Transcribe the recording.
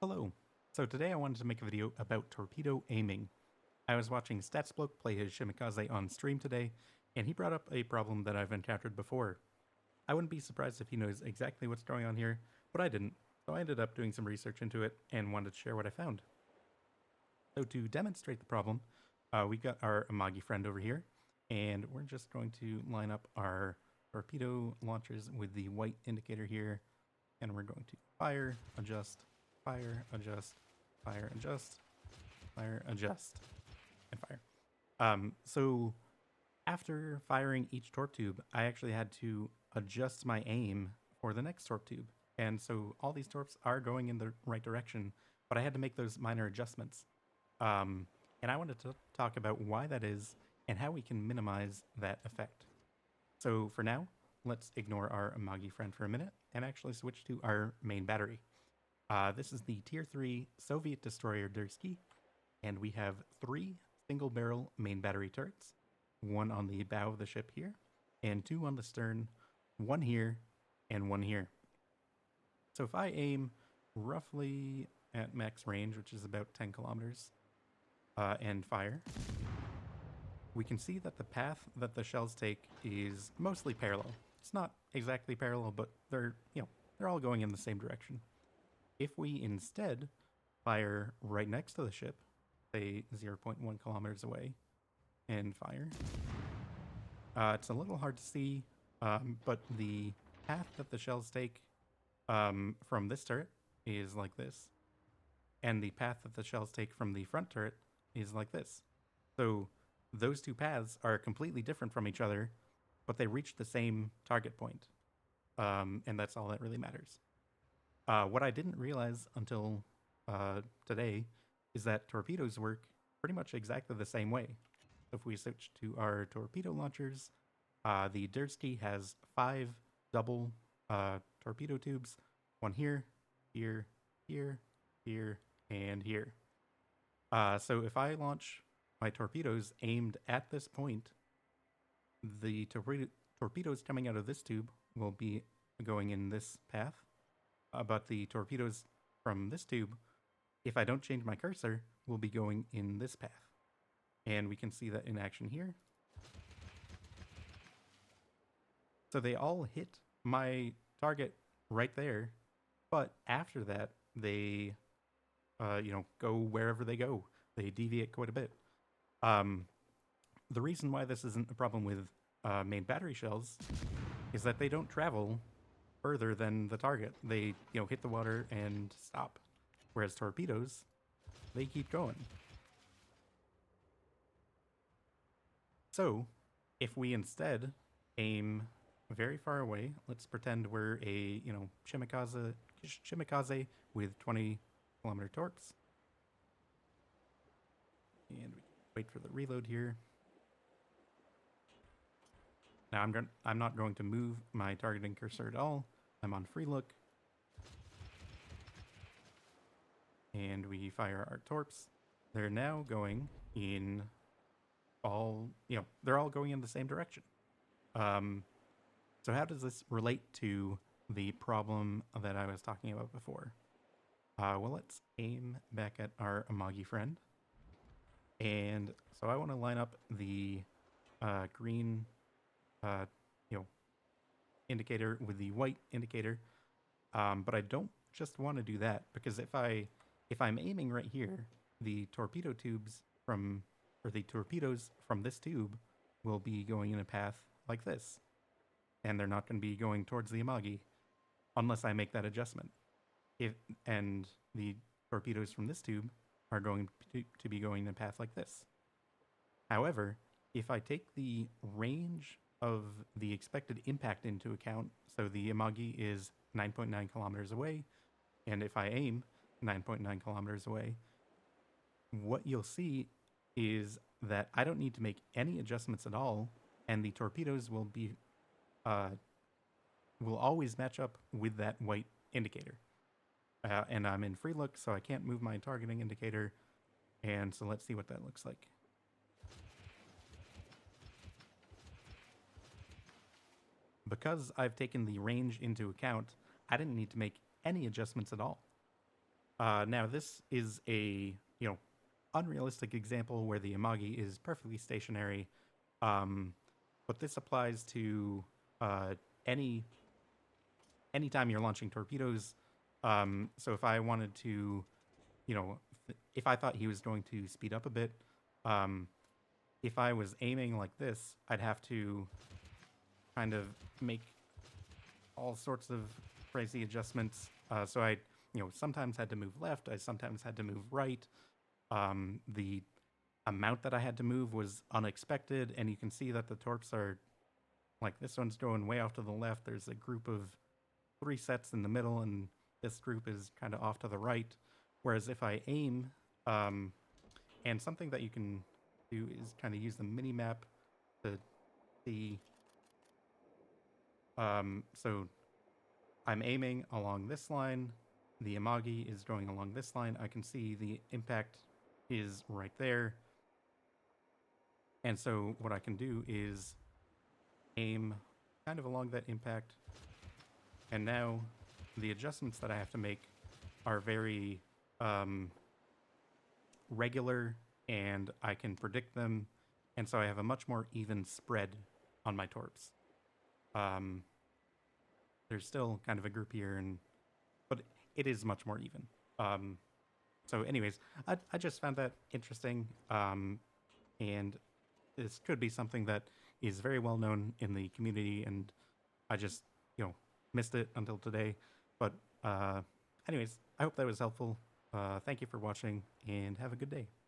Hello. So today I wanted to make a video about torpedo aiming. I was watching StatsBloke play his Shimikaze on stream today, and he brought up a problem that I've encountered before. I wouldn't be surprised if he knows exactly what's going on here, but I didn't, so I ended up doing some research into it and wanted to share what I found. So to demonstrate the problem, we've got our Amagi friend over here, and we're just going to line up our torpedo launchers with the white indicator here, and we're going to fire, adjust, fire, adjust, fire, adjust, fire, adjust, and fire. So after firing each torp tube, I actually had to adjust my aim for the next torp tube. And so all these torps are going in the right direction, but I had to make those minor adjustments. And I wanted to talk about why that is and how we can minimize that effect. So for now, let's ignore our Amagi friend for a minute and actually switch to our main battery. This is the Tier 3 Soviet destroyer Dursky, and we have 3 single-barrel main battery turrets, 1 on the bow of the ship here, and 2 on the stern, 1 here, and 1 here. So if I aim roughly at max range, which is about 10 kilometers, and fire, we can see that the path that the shells take is mostly parallel. It's not exactly parallel, but they're all going in the same direction. If we instead fire right next to the ship, say 0.1 kilometers away, and fire, it's a little hard to see, but the path that the shells take from this turret is like this, and the path that the shells take from the front turret is like this. So those two paths are completely different from each other, but they reach the same target point, and that's all that really matters. What I didn't realize until today is that torpedoes work pretty much exactly the same way. If we switch to our torpedo launchers, the Dursky has 5 double torpedo tubes, one here, here, here, here, and here. So if I launch my torpedoes aimed at this point, the torpedoes coming out of this tube will be going in this path, but the torpedoes from this tube, if I don't change my cursor, will be going in this path. And we can see that in action here. So they all hit my target right there, but after that, they, go wherever they go. They deviate quite a bit. The reason why this isn't a problem with main battery shells is that they don't travel further than the target. They, hit the water and stop. Whereas torpedoes, they keep going. So, if we instead aim very far away, let's pretend we're a, Shimikaze with 20-kilometer torps. And we wait for the reload here. Now I'm not going to move my targeting cursor at all. I'm on free look. And we fire our torps. They're now going in they're all going in the same direction. So how does this relate to the problem that I was talking about before? Well, let's aim back at our Amagi friend. And so I want to line up the green indicator with the white indicator, but I don't just want to do that, because if I'm aiming right here, the torpedo tubes the torpedoes from this tube will be going in a path like this, and they're not going to be going towards the Amagi unless I make that adjustment. And the torpedoes from this tube are going to be going in a path like this. However, if I take the range of the expected impact into account, so the Amagi is 9.9 kilometers away, and if I aim 9.9 kilometers away, what you'll see is that I don't need to make any adjustments at all, and the torpedoes will always match up with that white indicator. And I'm in free look, so I can't move my targeting indicator, and so let's see what that looks like. Because I've taken the range into account, I didn't need to make any adjustments at all. Now this is a, unrealistic example where the Amagi is perfectly stationary, um, but this applies to uh, any anytime you're launching torpedoes. So if I wanted to, if I thought he was going to speed up a bit, um, if I was aiming like this, I'd have to kind of make all sorts of crazy adjustments. So I, sometimes had to move left. I sometimes had to move right. The amount that I had to move was unexpected, and you can see that the torps are like this one's going way off to the left. There's a group of 3 sets in the middle, and this group is kind of off to the right. Whereas if I aim, and something that you can do is kind of use the mini map to see. So I'm aiming along this line. The Amagi is going along this line. I can see the impact is right there. And so what I can do is aim kind of along that impact. And now the adjustments that I have to make are very regular, and I can predict them. And so I have a much more even spread on my torps. There's still kind of a group here, but it is much more even. So anyways, I just found that interesting. And this could be something that is very well known in the community, and I just, missed it until today. But anyways, I hope that was helpful. Thank you for watching, and have a good day.